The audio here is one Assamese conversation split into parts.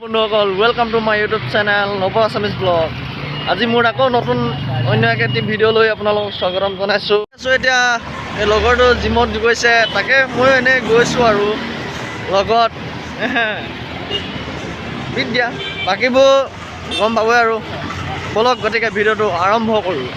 বন্ধুসকল welcome to my YouTube channel নৱ আছামিজ ব্লগ। আজি মোৰ আকৌ নতুন অন্য এটি ভিডিঅ' লৈ আপোনালোকক স্বাগতম জনাইছোঁ। এতিয়া এই লগৰটো জিমত গৈছে, তাকে মই এনেই গৈছোঁ আৰু লগত বিদ দিয়া বাকীবোৰ গম পাবই আৰু। বলক গতিকে ভিডিঅ'টো আৰম্ভ কৰোঁ।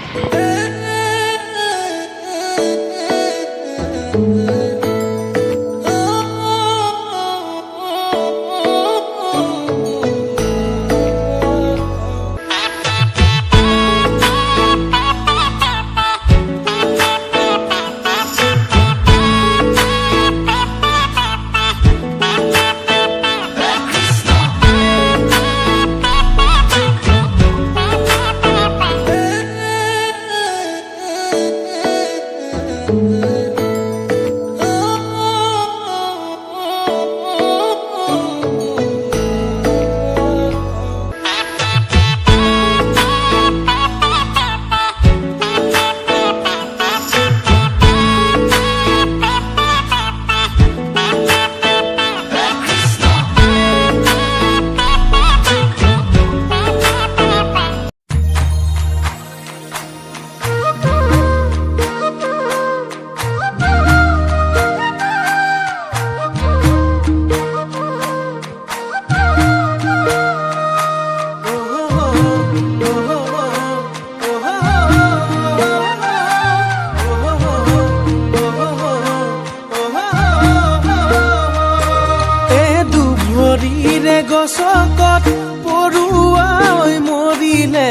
গছকত পৰুৱাই মৰিলে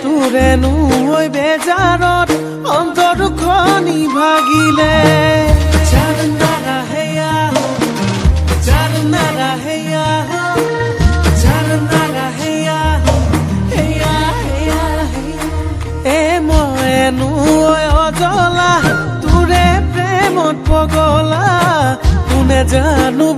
তোৰেনো হৈ বেজাৰত অন্তৰখনি ভাগিলে। জাননাৰা হেয়া জাননাৰা হেয়া জাননাৰা হেয়া হেয়া হেয়া এ মইনো অজলা তোৰে প্ৰেমত পগলা কোনে জানো